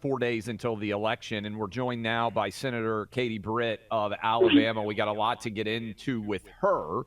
4 days until the election, and we're joined now by Senator Katie Britt of Alabama. We got a lot to get into with her.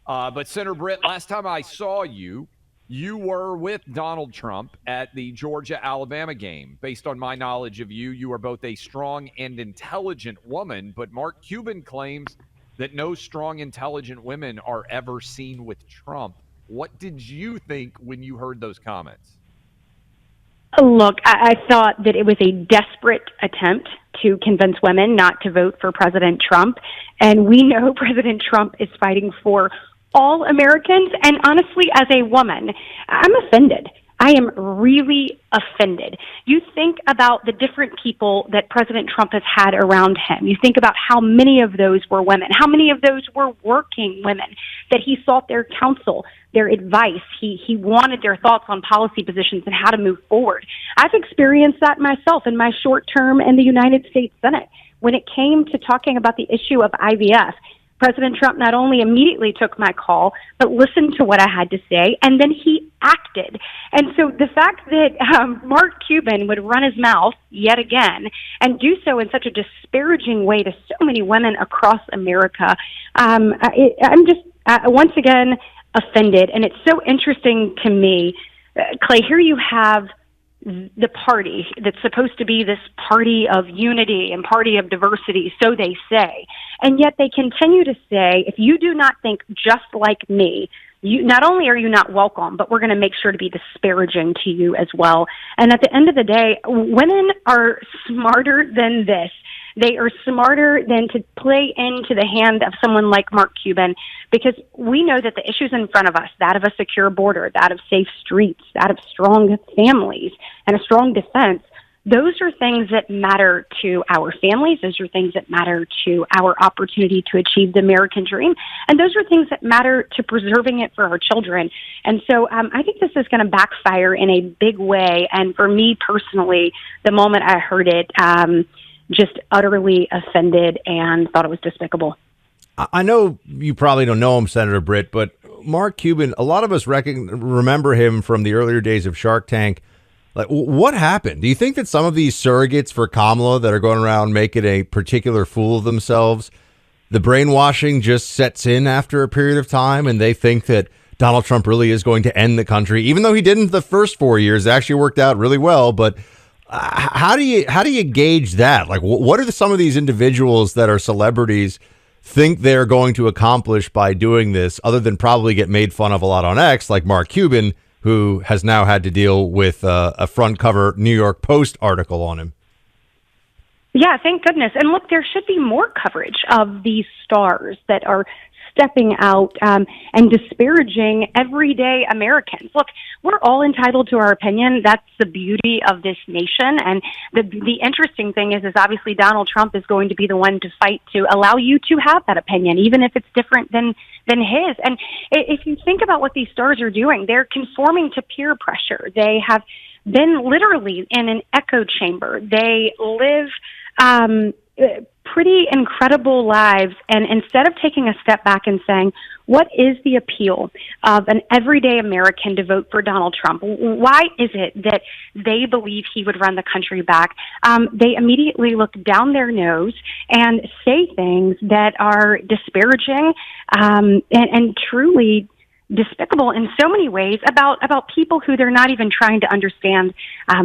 But Senator Britt, last time I saw you, you were with Donald Trump at the Georgia-Alabama game. Based on my knowledge of you, you are both a strong and intelligent woman, but Mark Cuban claims that no strong, intelligent women are ever seen with Trump. What did you think when you heard those comments? Look, I thought that it was a desperate attempt to convince women not to vote for President Trump. And we know President Trump is fighting for all Americans. And honestly, as a woman, I'm offended. I am really offended. You think about the different people that President Trump has had around him. You think about how many of those were women, how many of those were working women, that he sought their counsel, their advice. He wanted their thoughts on policy positions and how to move forward. I've experienced that myself in my short term in the United States Senate. When it came to talking about the issue of IVF, President Trump not only immediately took my call, but listened to what I had to say, and then he acted. And so the fact that Mark Cuban would run his mouth yet again and do so in such a disparaging way to so many women across America, I'm just, once again, offended. And it's so interesting to me, Clay, here you have the party that's supposed to be this party of unity and party of diversity, so they say. And yet they continue to say, if you do not think just like me, you not only are you not welcome, but we're going to make sure to be disparaging to you as well. And at the end of the day, women are smarter than this. They are smarter than to play into the hand of someone like Mark Cuban, because we know that the issues in front of us, that of a secure border, that of safe streets, that of strong families and a strong defense, those are things that matter to our families. Those are things that matter to our opportunity to achieve the American dream. And those are things that matter to preserving it for our children. And so I think this is going to backfire in a big way. And for me personally, the moment I heard it, just utterly offended and thought it was despicable. I know you probably don't know him, Senator Britt, but Mark Cuban, a lot of us remember him from the earlier days of Shark Tank. Like, what happened? Do you think that some of these surrogates for Kamala that are going around making a particular fool of themselves, the brainwashing just sets in after a period of time and they think that Donald Trump really is going to end the country, even though he didn't the first 4 years? It actually worked out really well, but how do you gauge that? Like, what are some of these individuals that are celebrities think they're going to accomplish by doing this, other than probably get made fun of a lot on X, like Mark Cuban, who has now had to deal with a front cover New York Post article on him? Yeah, thank goodness. And look, there should be more coverage of these stars that are stepping out and disparaging everyday Americans. Look, we're all entitled to our opinion. That's the beauty of this nation. And the interesting thing is obviously Donald Trump is going to be the one to fight to allow you to have that opinion, even if it's different than his. And if you think about what these stars are doing, they're conforming to peer pressure. They have been literally in an echo chamber. They live pretty incredible lives. And instead of taking a step back and saying, what is the appeal of an everyday American to vote for Donald Trump? Why is it that they believe he would run the country back? They immediately look down their nose and say things that are disparaging and truly despicable in so many ways about people who they're not even trying to understand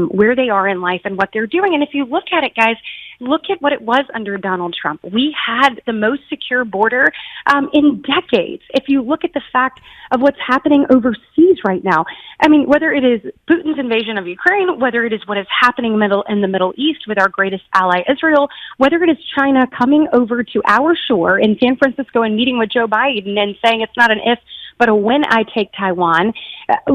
where they are in life and what they're doing. And if you look at it, guys, look at what it was under Donald Trump. We had the most secure border in decades. If you look at the fact of what's happening overseas right now, I mean, whether it is Putin's invasion of Ukraine, whether it is what is happening in the Middle East with our greatest ally, Israel, whether it is China coming over to our shore in San Francisco and meeting with Joe Biden and saying it's not an if, but a when I take Taiwan,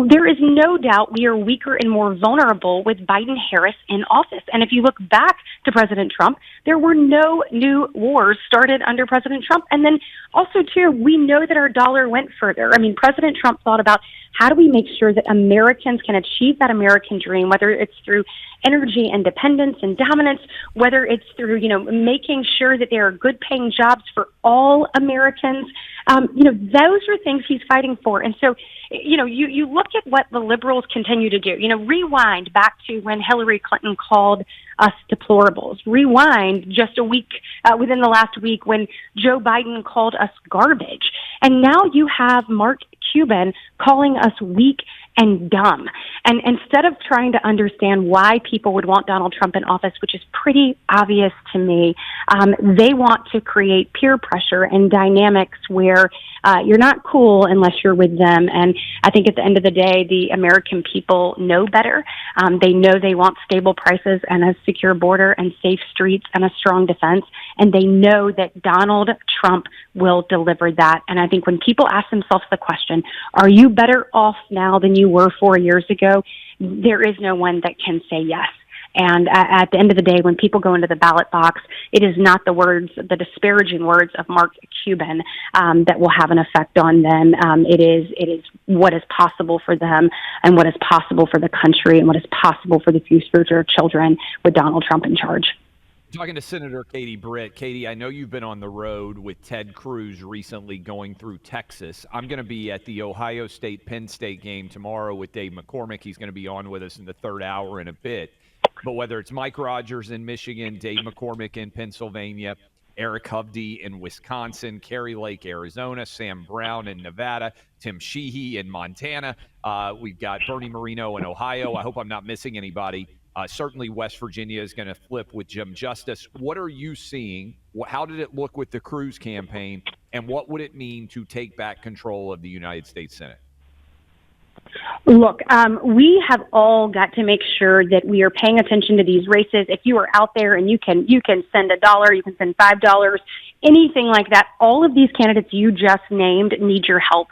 there is no doubt we are weaker and more vulnerable with Biden-Harris in office. And if you look back to President Trump, there were no new wars started under President Trump. And then also, too, we know that our dollar went further. I mean, President Trump thought about how do we make sure that Americans can achieve that American dream, whether it's through energy independence and dominance, whether it's through, making sure that there are good paying jobs for all Americans. Those are things he's fighting for. And so, you look at what the liberals continue to do. Rewind back to when Hillary Clinton called us deplorables. Rewind just a week, within the last week, when Joe Biden called us garbage. And now you have Mark Cuban calling us weak and dumb. And instead of trying to understand why people would want Donald Trump in office, which is pretty obvious to me, they want to create peer pressure and dynamics where you're not cool unless you're with them. And I think at the end of the day, the American people know better. They know they want stable prices and a secure border and safe streets and a strong defense. And they know that Donald Trump will deliver that. And I think when people ask themselves the question, are you better off now than you were 4 years ago? There is no one that can say yes. And at the end of the day, when people go into the ballot box, it is not the disparaging words of Mark Cuban that will have an effect on them. It is what is possible for them and what is possible for the country and what is possible for the future of children with Donald Trump in charge. Talking to Senator Katie Britt. Katie, I know you've been on the road with Ted Cruz recently going through Texas. I'm going to be at the Ohio State-Penn State game tomorrow with Dave McCormick. He's going to be on with us in the third hour in a bit. But whether it's Mike Rogers in Michigan, Dave McCormick in Pennsylvania, Eric Hovde in Wisconsin, Kerry Lake, Arizona, Sam Brown in Nevada, Tim Sheehy in Montana. We've got Bernie Moreno in Ohio. I hope I'm not missing anybody. Certainly West Virginia is going to flip with Jim Justice. What are you seeing? How did it look with the Cruz campaign? And what would it mean to take back control of the United States Senate? Look, we have all got to make sure that we are paying attention to these races. If you are out there and you can send $1, you can send $5, anything like that. All of these candidates you just named need your help.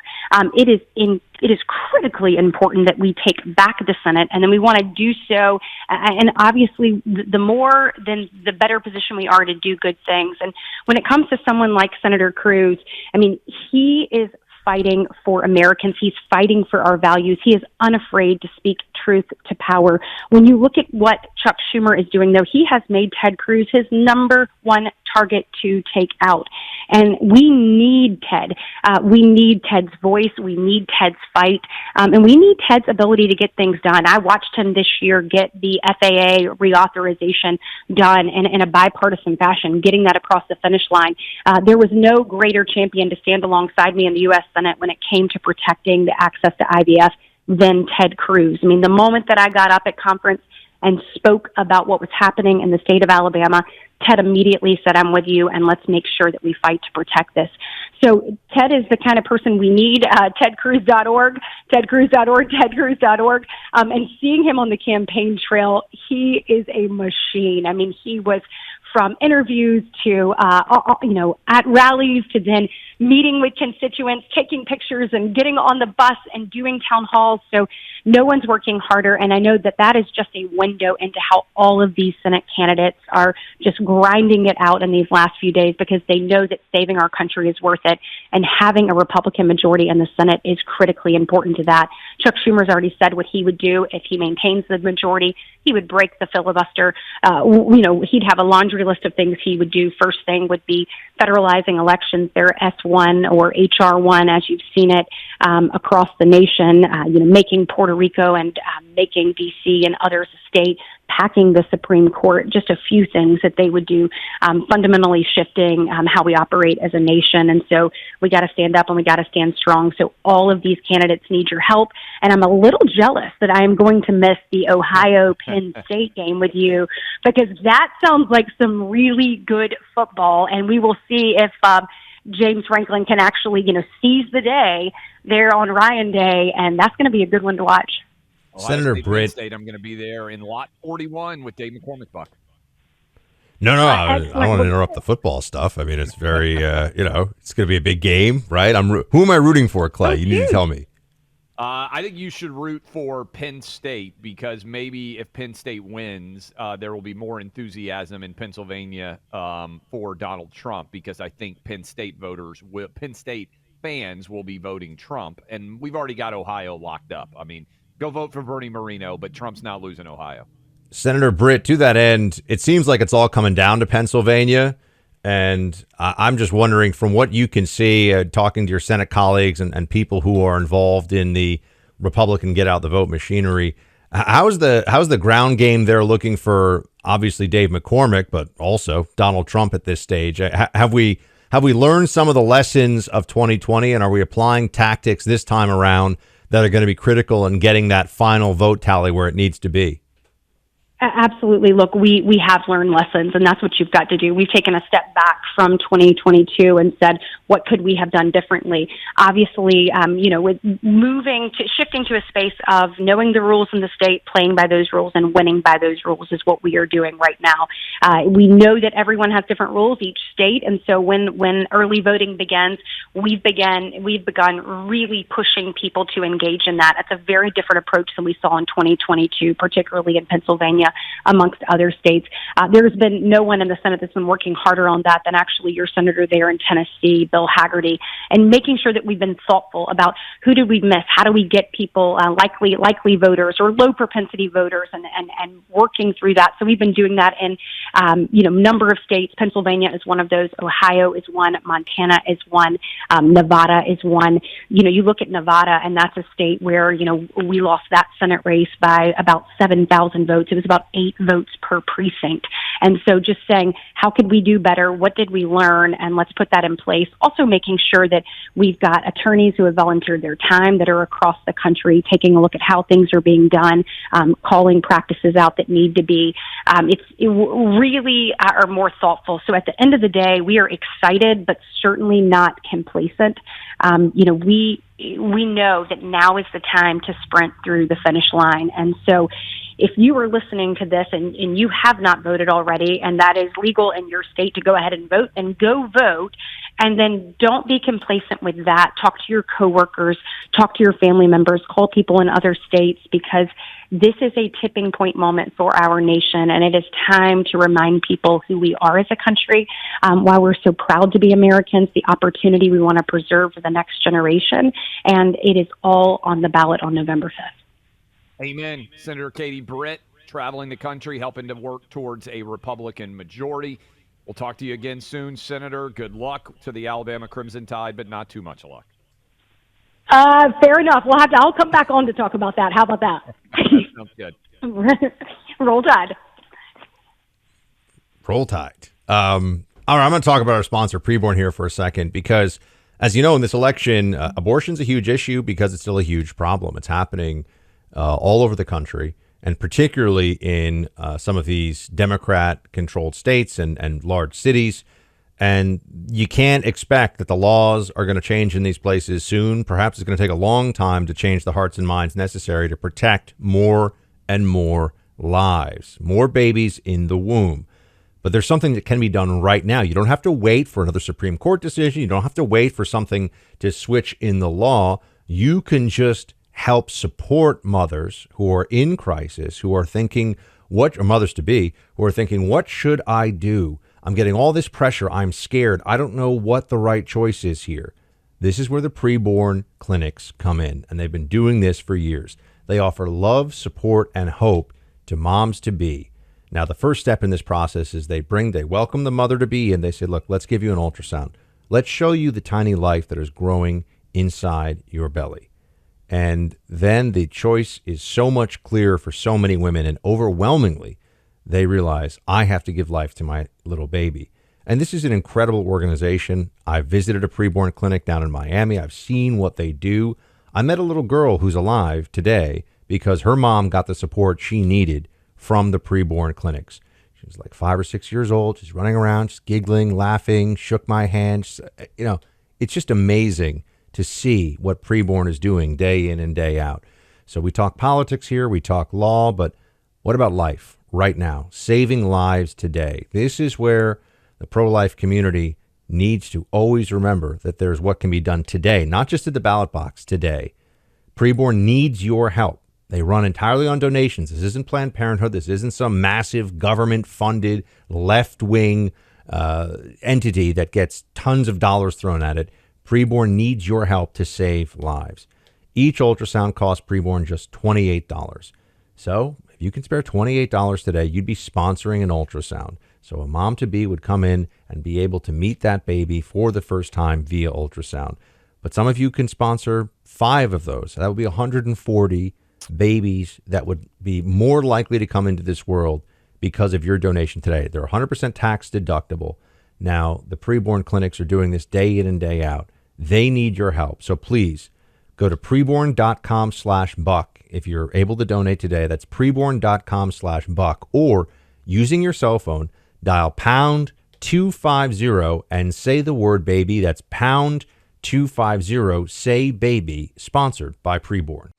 It is critically important that we take back the Senate, and then we want to do so. And obviously, the more, then the better position we are to do good things. And when it comes to someone like Senator Cruz, I mean, he is fighting for Americans. He's fighting for our values. He is unafraid to speak truth to power. When you look at what Chuck Schumer is doing, though, he has made Ted Cruz his number one target to take out. And we need Ted. We need Ted's voice. We need Ted's fight. And we need Ted's ability to get things done. I watched him this year get the FAA reauthorization done in a bipartisan fashion, getting that across the finish line. There was no greater champion to stand alongside me in the U.S. Senate when it came to protecting the access to IVF than Ted Cruz. I mean, the moment that I got up at conference and spoke about what was happening in the state of Alabama, Ted immediately said, I'm with you, and let's make sure that we fight to protect this. So Ted is the kind of person we need. TedCruz.org, TedCruz.org, TedCruz.org. And seeing him on the campaign trail, he is a machine. I mean, he was from interviews to, at rallies to then meeting with constituents, taking pictures and getting on the bus and doing town halls. So no one's working harder. And I know that that is just a window into how all of these Senate candidates are just grinding it out in these last few days because they know that saving our country is worth it. And having a Republican majority in the Senate is critically important to that. Chuck Schumer's already said what he would do if he maintains the majority. He would break the filibuster. He'd have a laundry list of things he would do. First thing would be federalizing elections. They're S1 or HR1, as you've seen it across the nation, making Puerto Rico and making D.C. and others a state, packing the Supreme Court, just a few things that they would do, fundamentally shifting how we operate as a nation. And so we got to stand up and we got to stand strong. So all of these candidates need your help. And I'm a little jealous that I am going to miss the Ohio Penn State game with you because that sounds like some really good football. And we will see if James Franklin can actually, seize the day there on Ryan Day. And that's going to be a good one to watch. Senator Britt. State, I'm going to be there in lot 41 with Dave McCormick, Buck. No, I don't want to interrupt the football stuff. I mean, it's very, it's going to be a big game, right? Who am I rooting for, Clay? You need to tell me. I think you should root for Penn State because maybe if Penn State wins, there will be more enthusiasm in Pennsylvania for Donald Trump because I think Penn State fans will be voting Trump. And we've already got Ohio locked up. I mean, go vote for Bernie Moreno, but Trump's not losing Ohio. Senator Britt, to that end, it seems like it's all coming down to Pennsylvania. And I'm just wondering, from what you can see, talking to your Senate colleagues and people who are involved in the Republican get out the vote machinery, how's the ground game there looking for obviously Dave McCormick, but also Donald Trump at this stage. Have we learned some of the lessons of 2020, and are we applying tactics this time around that are going to be critical in getting that final vote tally where it needs to be? Absolutely. Look, we have learned lessons, and that's what you've got to do. We've taken a step back from 2022 and said, what could we have done differently? Obviously, with shifting to a space of knowing the rules in the state, playing by those rules, and winning by those rules is what we are doing right now. We know that everyone has different rules, each state, and so when early voting begins, we've begun really pushing people to engage in that. It's a very different approach than we saw in 2022, particularly in Pennsylvania, amongst other states. There's been no one in the Senate that's been working harder on that than actually your senator there in Tennessee, Bill Haggerty, and making sure that we've been thoughtful about who did we miss, how do we get people, likely voters or low propensity voters, and working through that. So we've been doing that in number of states. Pennsylvania is one of those. Ohio is one. Montana is one. Nevada is one. You look at Nevada, and that's a state where we lost that Senate race by about 7,000 votes. It was about 8 votes per precinct. And so just saying, how could we do better? What did we learn? And let's put that in place. Also making sure that we've got attorneys who have volunteered their time that are across the country, taking a look at how things are being done, calling practices out that need to be. It really are more thoughtful. So at the end of the day, we are excited, but certainly not complacent. We know that now is the time to sprint through the finish line. And so if you are listening to this and you have not voted already, and that is legal in your state to go ahead and vote, and go vote. And then don't be complacent with that. Talk to your coworkers, talk to your family members, call people in other states, because this is a tipping point moment for our nation, and it is time to remind people who we are as a country, why we're so proud to be Americans, the opportunity we want to preserve for the next generation, and it is all on the ballot on November 5th. Amen. Senator Katie Britt, traveling the country, helping to work towards a Republican majority. We'll talk to you again soon, Senator. Good luck to the Alabama Crimson Tide, but not too much luck. Fair enough. I'll come back on to talk about that. How about that? Sounds good. Roll Tide. Roll Tide. All right, I'm going to talk about our sponsor, Preborn, here for a second, because as you know, in this election, abortion's a huge issue because it's still a huge problem. It's happening all over the country, and particularly in some of these Democrat-controlled states and large cities. And you can't expect that the laws are going to change in these places soon. Perhaps it's going to take a long time to change the hearts and minds necessary to protect more and more lives, more babies in the womb. But there's something that can be done right now. You don't have to wait for another Supreme Court decision. You don't have to wait for something to switch in the law. You can just help support mothers who are in crisis, who are thinking, or mothers-to-be, who are thinking, what should I do? I'm getting all this pressure. I'm scared. I don't know what the right choice is here. This is where the preborn clinics come in, and they've been doing this for years. They offer love, support, and hope to moms-to-be. Now, the first step in this process is they welcome the mother-to-be, and they say, look, let's give you an ultrasound. Let's show you the tiny life that is growing inside your belly. And then the choice is so much clearer for so many women, and overwhelmingly, they realize, I have to give life to my little baby. And this is an incredible organization. I visited a preborn clinic down in Miami. I've seen what they do. I met a little girl who's alive today because her mom got the support she needed from the preborn clinics. She was like 5 or 6 years old. She's running around, just giggling, laughing, shook my hand. It's just amazing to see what preborn is doing day in and day out. So we talk politics here, we talk law, but what about life right now? Saving lives today. This is where the pro-life community needs to always remember that there's what can be done today, not just at the ballot box today. Preborn needs your help. They run entirely on donations. This isn't Planned Parenthood. This isn't some massive government-funded left-wing entity that gets tons of dollars thrown at it. Preborn needs your help to save lives. Each ultrasound costs Preborn just $28. So if you can spare $28 today, you'd be sponsoring an ultrasound. So a mom-to-be would come in and be able to meet that baby for the first time via ultrasound. But some of you can sponsor 5 of those. That would be 140 babies that would be more likely to come into this world because of your donation today. They're 100% tax deductible. Now, the preborn clinics are doing this day in and day out. They need your help. So please go to preborn.com/buck. If you're able to donate today, that's preborn.com/buck, or using your cell phone, dial pound 250 and say the word baby. That's pound 250, say baby, sponsored by Preborn.